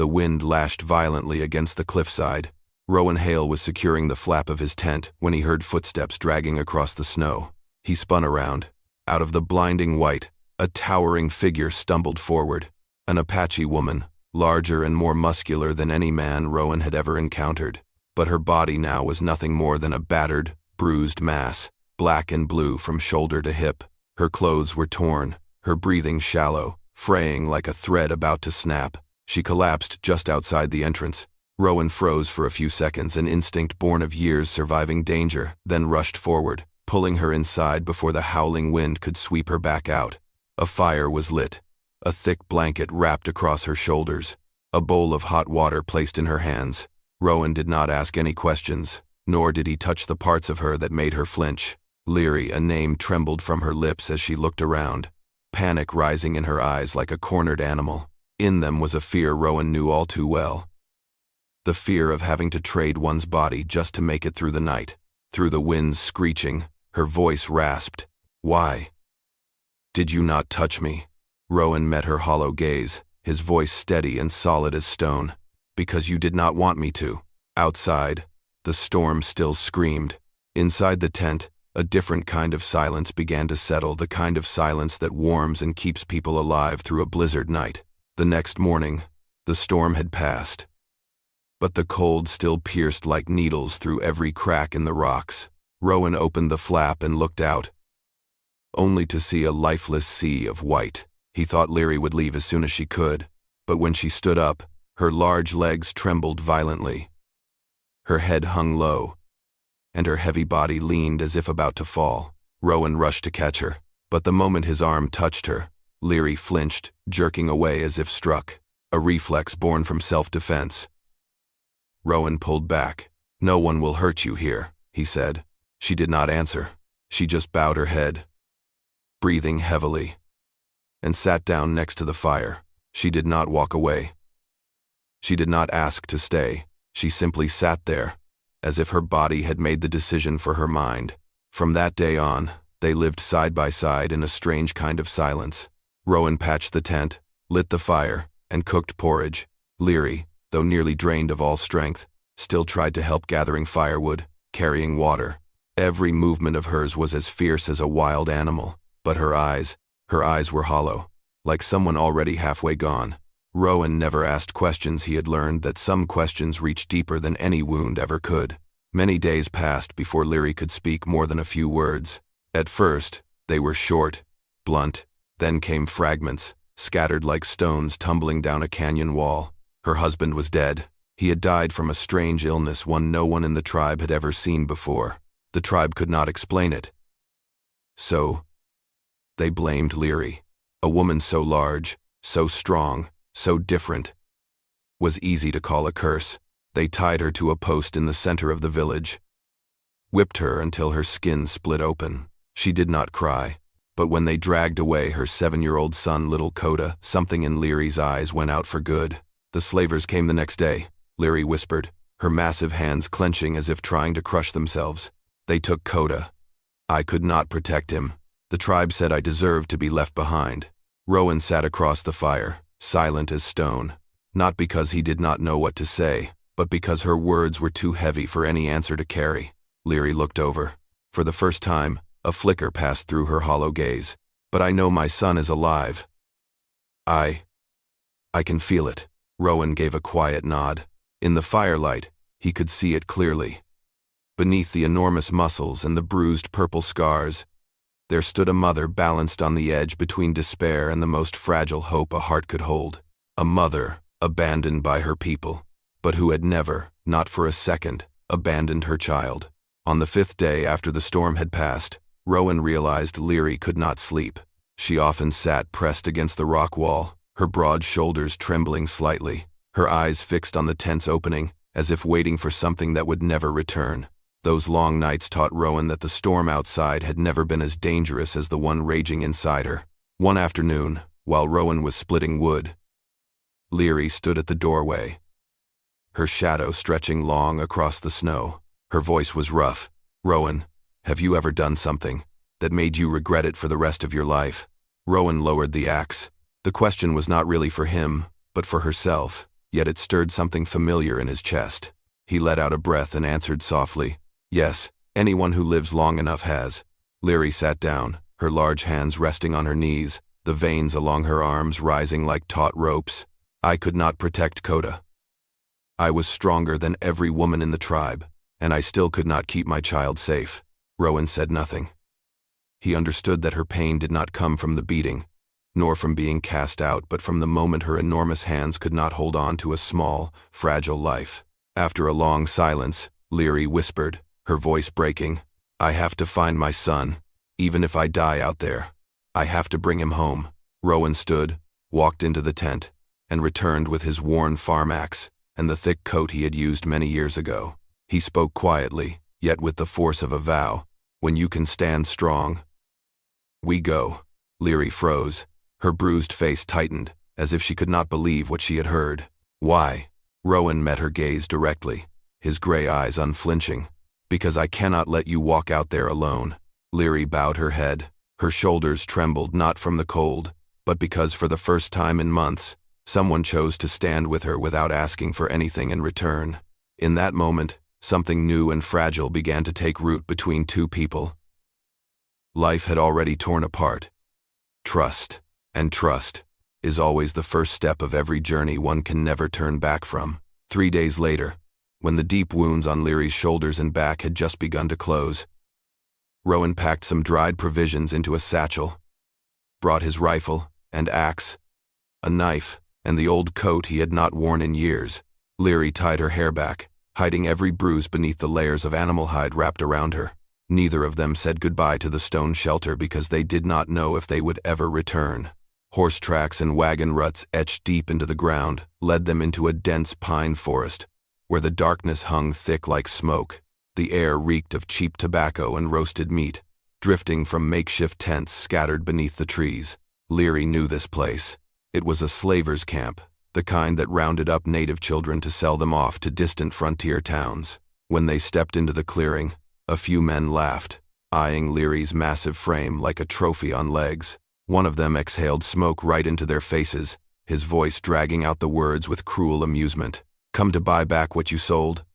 The wind lashed violently against the cliffside. Rowan Hale was securing the flap of his tent when he heard footsteps dragging across the snow. He spun around. Out of the blinding white, a towering figure stumbled forward. An Apache woman, larger and more muscular than any man Rowan had ever encountered. But her body now was nothing more than a battered, bruised mass, black and blue from shoulder to hip. Her clothes were torn, her breathing shallow, fraying like a thread about to snap. She collapsed just outside the entrance. Rowan froze for a few seconds, an instinct born of years surviving danger, then rushed forward, pulling her inside before the howling wind could sweep her back out. A fire was lit, a thick blanket wrapped across her shoulders, a bowl of hot water placed in her hands. Rowan did not ask any questions, nor did he touch the parts of her that made her flinch. Leary, a name trembled from her lips as she looked around, panic rising in her eyes like a cornered animal. In them was a fear Rowan knew all too well. The fear of having to trade one's body just to make it through the night. Through the winds screeching, her voice rasped. "Why did you not touch me?" Rowan met her hollow gaze, his voice steady and solid as stone. "Because you did not want me to." Outside, the storm still screamed. Inside the tent, a different kind of silence began to settle, the kind of silence that warms and keeps people alive through a blizzard night. The next morning, the storm had passed, but the cold still pierced like needles through every crack in the rocks. Rowan opened the flap and looked out, only to see a lifeless sea of white. He thought Leary would leave as soon as she could, but when she stood up, her large legs trembled violently. Her head hung low, and her heavy body leaned as if about to fall. Rowan rushed to catch her, but the moment his arm touched her, Leary flinched, jerking away as if struck, a reflex born from self-defense. Rowan pulled back. "No one will hurt you here," he said. She did not answer. She just bowed her head, breathing heavily, and sat down next to the fire. She did not walk away. She did not ask to stay. She simply sat there, as if her body had made the decision for her mind. From that day on, they lived side by side in a strange kind of silence. Rowan patched the tent, lit the fire, and cooked porridge. Leary, though nearly drained of all strength, still tried to help gathering firewood, carrying water. Every movement of hers was as fierce as a wild animal, but her eyes were hollow, like someone already halfway gone. Rowan never asked questions. He had learned that some questions reach deeper than any wound ever could. Many days passed before Leary could speak more than a few words. At first, they were short, blunt, then came fragments, scattered like stones tumbling down a canyon wall. Her husband was dead. He had died from a strange illness, one no one in the tribe had ever seen before. The tribe could not explain it. So, they blamed Leary. A woman so large, so strong, so different, was easy to call a curse. They tied her to a post in the center of the village, whipped her until her skin split open. She did not cry, but when they dragged away her 7-year-old son, little Coda, something in Leary's eyes went out for good. "The slavers came the next day," Leary whispered, her massive hands clenching as if trying to crush themselves. "They took Coda. I could not protect him. The tribe said I deserved to be left behind." Rowan sat across the fire, silent as stone, not because he did not know what to say, but because her words were too heavy for any answer to carry. Leary looked over. For the first time, a flicker passed through her hollow gaze. "But I know my son is alive. I can feel it." Rowan gave a quiet nod. In the firelight, he could see it clearly. Beneath the enormous muscles and the bruised purple scars, there stood a mother balanced on the edge between despair and the most fragile hope a heart could hold. A mother, abandoned by her people, but who had never, not for a second, abandoned her child. On the 5th day after the storm had passed, Rowan realized Leary could not sleep. She often sat pressed against the rock wall, her broad shoulders trembling slightly, her eyes fixed on the tent's opening, as if waiting for something that would never return. Those long nights taught Rowan that the storm outside had never been as dangerous as the one raging inside her. One afternoon, while Rowan was splitting wood, Leary stood at the doorway, her shadow stretching long across the snow. Her voice was rough. "Rowan, have you ever done something that made you regret it for the rest of your life?" Rowan lowered the axe. The question was not really for him, but for herself. yet it stirred something familiar in his chest. He let out a breath and answered softly, "Yes, anyone who lives long enough has." Leary sat down, her large hands resting on her knees, the veins along her arms rising like taut ropes. "I could not protect Coda. I was stronger than every woman in the tribe, and I still could not keep my child safe." Rowan said nothing. He understood that her pain did not come from the beating, nor from being cast out, but from the moment her enormous hands could not hold on to a small, fragile life. After a long silence, Leary whispered, her voice breaking, "I have to find my son, even if I die out there. I have to bring him home." Rowan stood, walked into the tent, and returned with his worn farm axe and the thick coat he had used many years ago. He spoke quietly, yet with the force of a vow. "When you can stand strong, we go." Leary froze. Her bruised face tightened, as if she could not believe what she had heard. "Why?" Rowan met her gaze directly, his gray eyes unflinching. "Because I cannot let you walk out there alone." Leary bowed her head. Her shoulders trembled not from the cold, but because for the first time in months, someone chose to stand with her without asking for anything in return. In that moment, something new and fragile began to take root between two people. Life had already torn apart. Trust. And trust is always the first step of every journey one can never turn back from. 3 days later, when the deep wounds on Leary's shoulders and back had just begun to close, Rowan packed some dried provisions into a satchel, brought his rifle and axe, a knife, and the old coat he had not worn in years. Leary tied her hair back, hiding every bruise beneath the layers of animal hide wrapped around her. Neither of them said goodbye to the stone shelter because they did not know if they would ever return. Horse tracks and wagon ruts etched deep into the ground led them into a dense pine forest, where the darkness hung thick like smoke. The air reeked of cheap tobacco and roasted meat, drifting from makeshift tents scattered beneath the trees. Leary knew this place. It was a slaver's camp, the kind that rounded up native children to sell them off to distant frontier towns. When they stepped into the clearing, a few men laughed, eyeing Leary's massive frame like a trophy on legs. One of them exhaled smoke right into their faces, his voice dragging out the words with cruel amusement. "Come to buy back what you sold?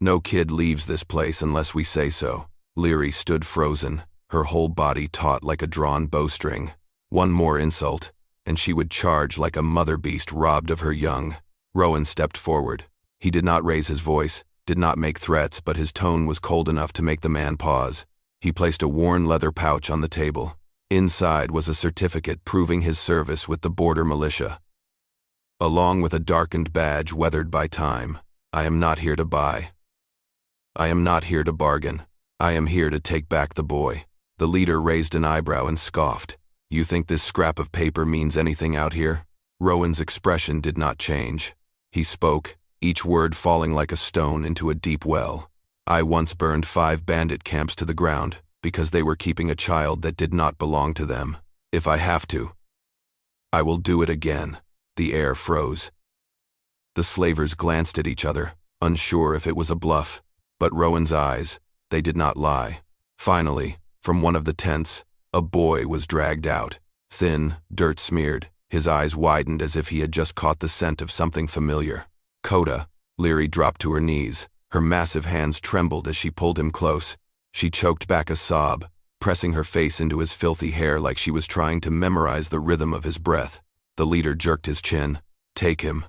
No kid leaves this place unless we say so." Leary stood frozen, her whole body taut like a drawn bowstring. One more insult, and she would charge like a mother beast robbed of her young. Rowan stepped forward. He did not raise his voice, did not make threats, but his tone was cold enough to make the man pause. He placed a worn leather pouch on the table. Inside was a certificate proving his service with the border militia, along with a darkened badge weathered by time. "I am not here to buy. I am not here to bargain. I am here to take back the boy." The leader raised an eyebrow and scoffed. "You think this scrap of paper means anything out here?" Rowan's expression did not change. He spoke, each word falling like a stone into a deep well. "I once burned 5 bandit camps to the ground because they were keeping a child that did not belong to them. If I have to, I will do it again." The air froze. The slavers glanced at each other, unsure if it was a bluff, but Rowan's eyes, they did not lie. Finally, from one of the tents, a boy was dragged out, thin, dirt-smeared. His eyes widened as if he had just caught the scent of something familiar. "Coda." Leary dropped to her knees. Her massive hands trembled as she pulled him close. She choked back a sob, pressing her face into his filthy hair like she was trying to memorize the rhythm of his breath. The leader jerked his chin. "Take him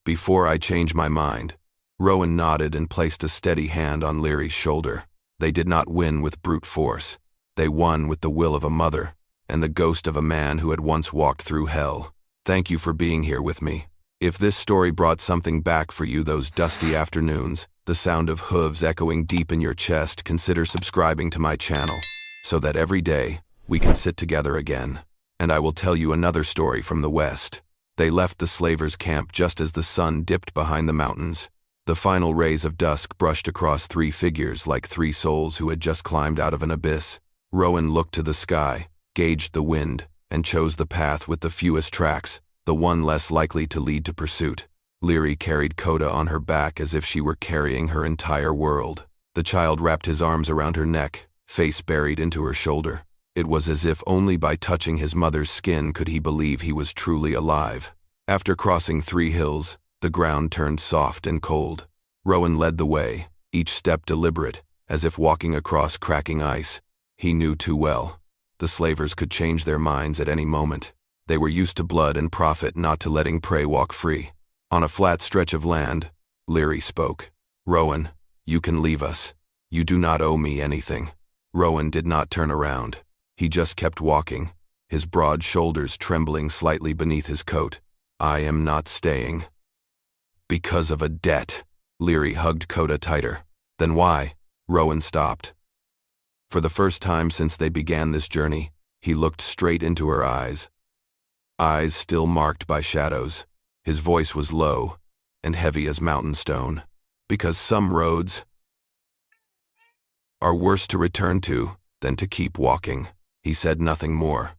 before I change my mind." Rowan nodded and placed a steady hand on Leary's shoulder. They did not win with brute force. They won with the will of a mother, and the ghost of a man who had once walked through hell. Thank you for being here with me. If this story brought something back for you those dusty afternoons, the sound of hooves echoing deep in your chest, consider subscribing to my channel, so that every day we can sit together again. And I will tell you another story from the West. They left the slavers' camp just as the sun dipped behind the mountains. The final rays of dusk brushed across 3 figures like 3 souls who had just climbed out of an abyss. Rowan looked to the sky, gauged the wind, and chose the path with the fewest tracks, the one less likely to lead to pursuit. Leary carried Coda on her back as if she were carrying her entire world. The child wrapped his arms around her neck, face buried into her shoulder. It was as if only by touching his mother's skin could he believe he was truly alive. After crossing 3 hills, the ground turned soft and cold. Rowan led the way, each step deliberate, as if walking across cracking ice. He knew too well. The slavers could change their minds at any moment. They were used to blood and profit, not to letting prey walk free. On a flat stretch of land, Leary spoke. "Rowan, you can leave us. You do not owe me anything." Rowan did not turn around. He just kept walking, his broad shoulders trembling slightly beneath his coat. "I am not staying." "Because of a debt." Leary hugged Coda tighter. "Then why?" Rowan stopped. For the first time since they began this journey, he looked straight into her eyes. Eyes still marked by shadows. His voice was low and heavy as mountain stone. "Because some roads are worse to return to than to keep walking." He said nothing more.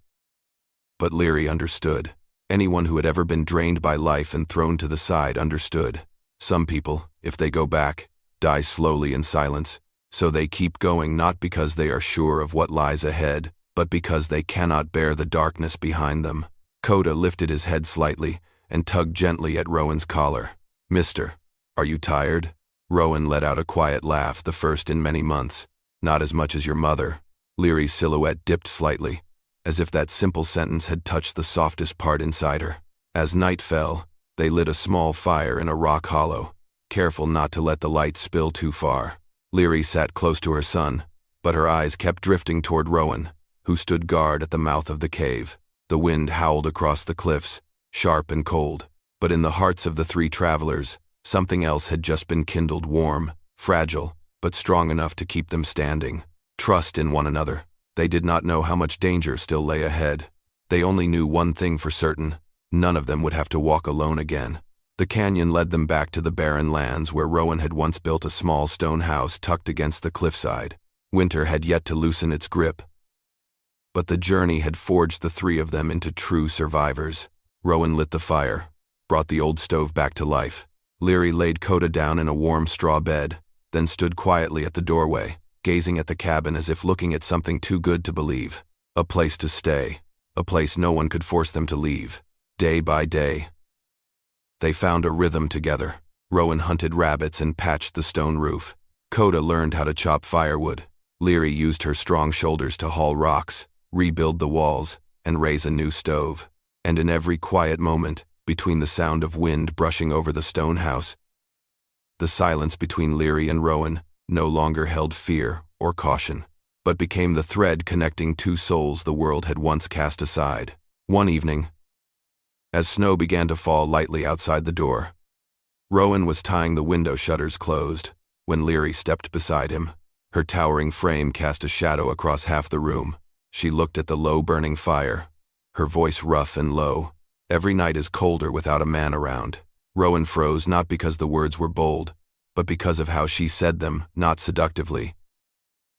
But Leary understood. Anyone who had ever been drained by life and thrown to the side understood. Some people, if they go back, die slowly in silence. So they keep going, not because they are sure of what lies ahead, but because they cannot bear the darkness behind them. Coda lifted his head slightly and tugged gently at Rowan's collar. "Mister, are you tired?" Rowan let out a quiet laugh, the first in many months. "Not as much as your mother." Leary's silhouette dipped slightly, as if that simple sentence had touched the softest part inside her. As night fell, they lit a small fire in a rock hollow, careful not to let the light spill too far. Leary sat close to her son, but her eyes kept drifting toward Rowan, who stood guard at the mouth of the cave. The wind howled across the cliffs, sharp and cold, but in the hearts of the 3 travelers, something else had just been kindled, warm, fragile, but strong enough to keep them standing. Trust in one another. They did not know how much danger still lay ahead. They only knew one thing for certain: none of them would have to walk alone again. The canyon led them back to the barren lands where Rowan had once built a small stone house tucked against the cliffside. Winter had yet to loosen its grip, but the journey had forged the 3 of them into true survivors. Rowan lit the fire, brought the old stove back to life. Leary laid Coda down in a warm straw bed, then stood quietly at the doorway, gazing at the cabin as if looking at something too good to believe. A place to stay, a place no one could force them to leave. Day by day, they found a rhythm together. Rowan hunted rabbits and patched the stone roof. Coda learned how to chop firewood. Leary used her strong shoulders to haul rocks, rebuild the walls, and raise a new stove. And in every quiet moment, between the sound of wind brushing over the stone house, the silence between Leary and Rowan no longer held fear or caution, but became the thread connecting 2 souls the world had once cast aside. One evening, as snow began to fall lightly outside the door, Rowan was tying the window shutters closed when Leary stepped beside him. Her towering frame cast a shadow across half the room. She looked at the low-burning fire, her voice rough and low. "Every night is colder without a man around." Rowan froze, not because the words were bold, but because of how she said them, not seductively,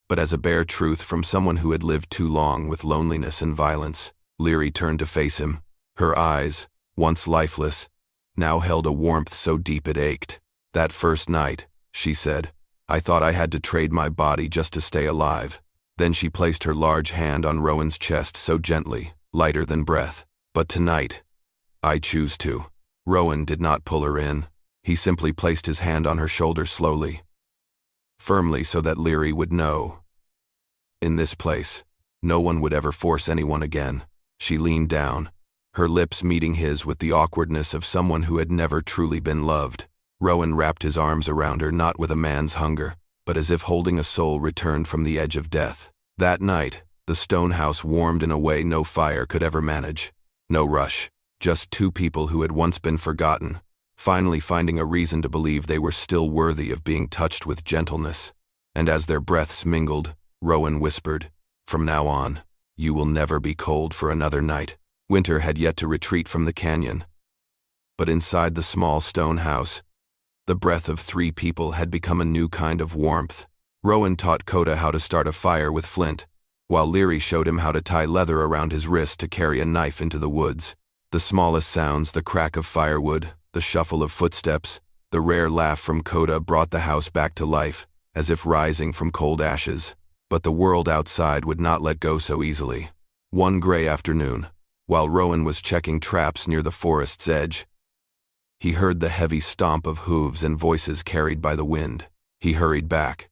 but as a bare truth from someone who had lived too long with loneliness and violence. Leary turned to face him. Her eyes, once lifeless, now held a warmth so deep it ached. "That first night," she said, "I thought I had to trade my body just to stay alive." Then she placed her large hand on Rowan's chest so gently, lighter than breath. "But tonight, I choose to." Rowan did not pull her in. He simply placed his hand on her shoulder slowly, firmly, so that Leary would know. In this place, no one would ever force anyone again. She leaned down, her lips meeting his with the awkwardness of someone who had never truly been loved. Rowan wrapped his arms around her, not with a man's hunger, but as if holding a soul returned from the edge of death. That night, the stone house warmed in a way no fire could ever manage. No rush, just 2 people who had once been forgotten, finally finding a reason to believe they were still worthy of being touched with gentleness. And as their breaths mingled, Rowan whispered, "From now on, you will never be cold for another night." Winter had yet to retreat from the canyon, but inside the small stone house, the breath of 3 people had become a new kind of warmth. Rowan taught Coda how to start a fire with flint, while Leary showed him how to tie leather around his wrist to carry a knife into the woods. The smallest sounds, the crack of firewood, the shuffle of footsteps, the rare laugh from Coda brought the house back to life, as if rising from cold ashes. But the world outside would not let go so easily. One gray afternoon, While Rowan was checking traps near the forest's edge, he heard the heavy stomp of hooves and voices carried by the wind. He hurried back.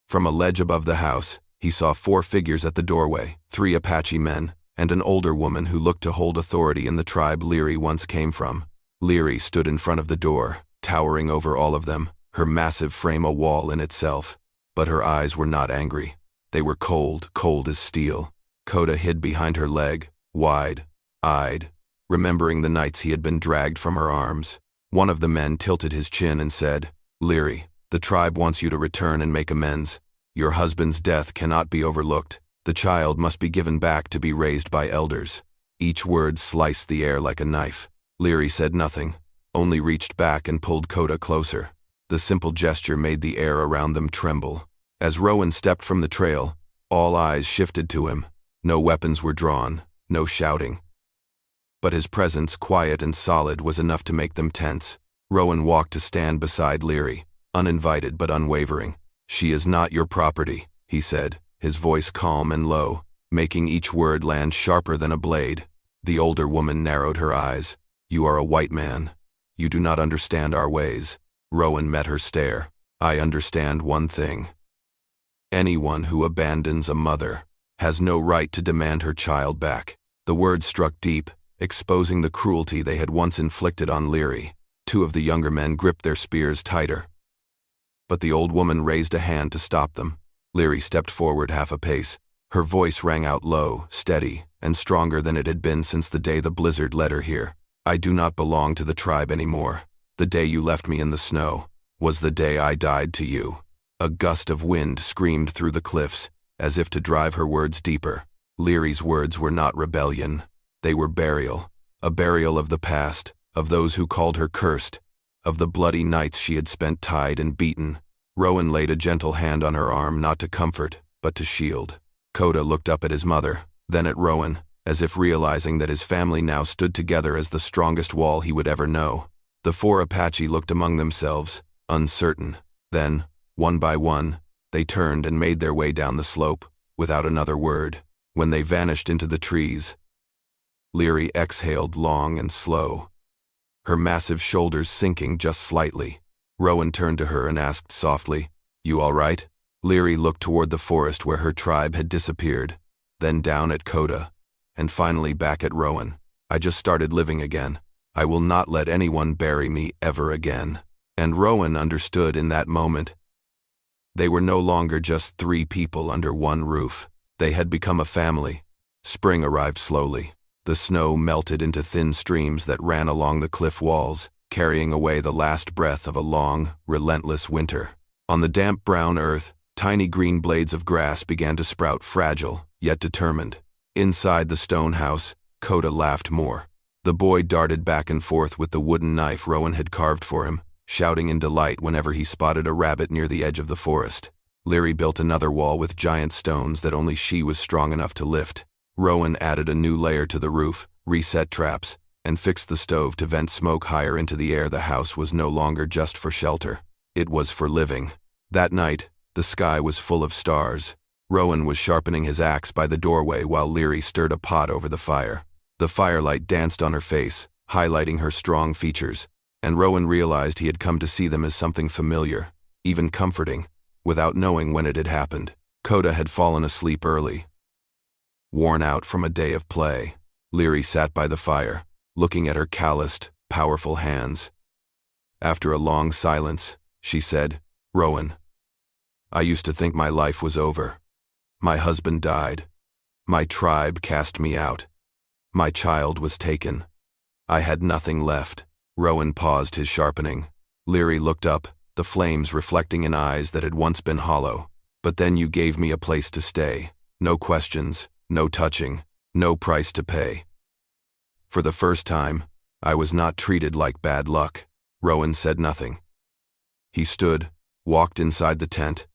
From a ledge above the house, he saw 4 figures at the doorway, 3 Apache men, and an older woman who looked to hold authority in the tribe Leary once came from. Leary stood in front of the door, towering over all of them, her massive frame a wall in itself. But her eyes were not angry. They were cold, cold as steel. Coda hid behind her leg, wide-eyed, remembering the nights he had been dragged from her arms. One of the men tilted his chin and said, "Leary, the tribe wants you to return and make amends. Your husband's death cannot be overlooked. The child must be given back to be raised by elders." Each word sliced the air like a knife. Leary said nothing, only reached back and pulled Coda closer. The simple gesture made the air around them tremble. As Rowan stepped from the trail, all eyes shifted to him. No weapons were drawn, no shouting. But his presence, quiet and solid, was enough to make them tense. Rowan walked to stand beside Leary, uninvited but unwavering. "She is not your property," he said, his voice calm and low, making each word land sharper than a blade. The older woman narrowed her eyes. "You are a white man. You do not understand our ways." Rowan met her stare. "I understand one thing. Anyone who abandons a mother has no right to demand her child back." The words struck deep, exposing the cruelty they had once inflicted on Leary. 2 of the younger men gripped their spears tighter. But the old woman raised a hand to stop them. Leary stepped forward half a pace. Her voice rang out low, steady, and stronger than it had been since the day the blizzard led her here. "I do not belong to the tribe anymore. The day you left me in the snow was the day I died to you." A gust of wind screamed through the cliffs, as if to drive her words deeper. Leary's words were not rebellion. They were burial. A burial of the past, of those who called her cursed, of the bloody nights she had spent tied and beaten. Rowan laid a gentle hand on her arm, not to comfort, but to shield. Coda looked up at his mother, then at Rowan, as if realizing that his family now stood together as the strongest wall he would ever know. The 4 Apache looked among themselves, uncertain. Then, one by one, they turned and made their way down the slope, without another word. When they vanished into the trees, Leary exhaled long and slow, her massive shoulders sinking just slightly. Rowan turned to her and asked softly, "You all right?" Leary looked toward the forest where her tribe had disappeared, then down at Coda, and finally back at Rowan. "I just started living again. I will not let anyone bury me ever again." And Rowan understood in that moment. They were no longer just 3 people under one roof. They had become a family. Spring arrived slowly. The snow melted into thin streams that ran along the cliff walls, carrying away the last breath of a long, relentless winter. On the damp brown earth, tiny green blades of grass began to sprout, fragile, yet determined. Inside the stone house, Coda laughed more. The boy darted back and forth with the wooden knife Rowan had carved for him, shouting in delight whenever he spotted a rabbit near the edge of the forest. Leary built another wall with giant stones that only she was strong enough to lift. Rowan added a new layer to the roof, reset traps, and fixed the stove to vent smoke higher into the air. The house was no longer just for shelter. It was for living. That night, the sky was full of stars. Rowan was sharpening his axe by the doorway while Leary stirred a pot over the fire. The firelight danced on her face, highlighting her strong features, and Rowan realized he had come to see them as something familiar, even comforting, without knowing when it had happened. Coda had fallen asleep early, worn out from a day of play. Leary sat by the fire, looking at her calloused, powerful hands. After a long silence, she said, "Rowan, I used to think my life was over. My husband died. My tribe cast me out. My child was taken. I had nothing left." Rowan paused his sharpening. Leary looked up, the flames reflecting in eyes that had once been hollow. "But then you gave me a place to stay. No questions, no touching, no price to pay. For the first time, I was not treated like bad luck." Rowan said nothing. He stood, walked inside the tent,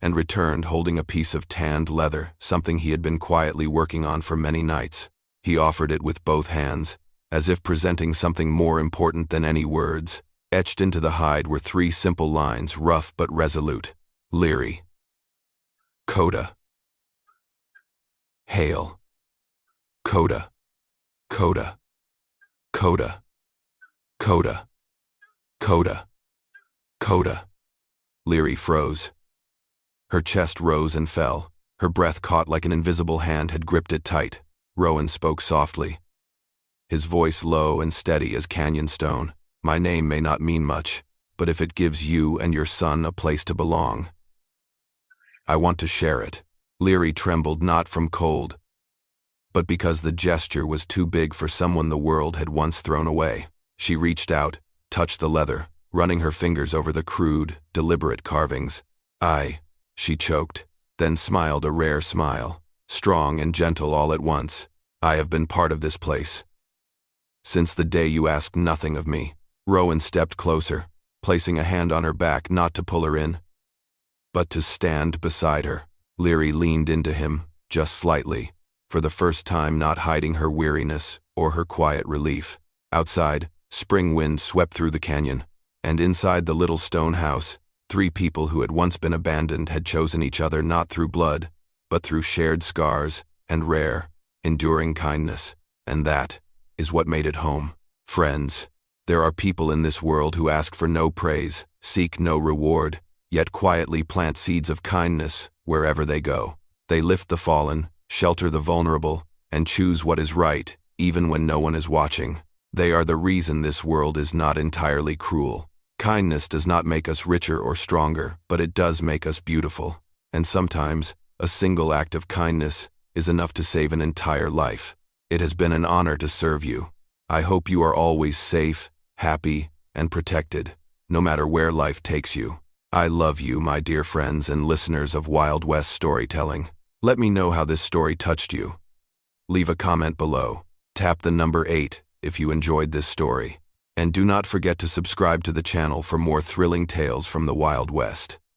and returned holding a piece of tanned leather, something he had been quietly working on for many nights. He offered it with both hands, as if presenting something more important than any words. Etched into the hide were 3 simple lines, rough but resolute. Leary. Coda. Hail. Coda. Coda, Coda, Coda, Coda, Coda. Leary froze. Her chest rose and fell. Her breath caught like an invisible hand had gripped it tight. Rowan spoke softly, his voice low and steady as canyon stone. My name may not mean much, but if it gives you and your son a place to belong, I want to share it. Leary trembled not from cold, but because the gesture was too big for someone the world had once thrown away. She reached out, touched the leather, running her fingers over the crude, deliberate carvings. She choked, then smiled a rare smile, strong and gentle all at once. I have been part of this place since the day you asked nothing of me. Rowan stepped closer, placing a hand on her back not to pull her in, but to stand beside her. Leary leaned into him, just slightly, for the first time not hiding her weariness or her quiet relief. Outside, spring wind swept through the canyon, and inside the little stone house, 3 people who had once been abandoned had chosen each other not through blood, but through shared scars and rare, enduring kindness. And that is what made it home. Friends, there are people in this world who ask for no praise, seek no reward, yet quietly plant seeds of kindness wherever they go. They lift the fallen, shelter the vulnerable, and choose what is right, even when no one is watching. They are the reason this world is not entirely cruel. Kindness does not make us richer or stronger, but it does make us beautiful. And sometimes, a single act of kindness is enough to save an entire life. It has been an honor to serve you. I hope you are always safe, happy, and protected, no matter where life takes you. I love you, my dear friends and listeners of Wild West storytelling. Let me know how this story touched you. Leave a comment below. Tap the number 8 if you enjoyed this story. And do not forget to subscribe to the channel for more thrilling tales from the Wild West.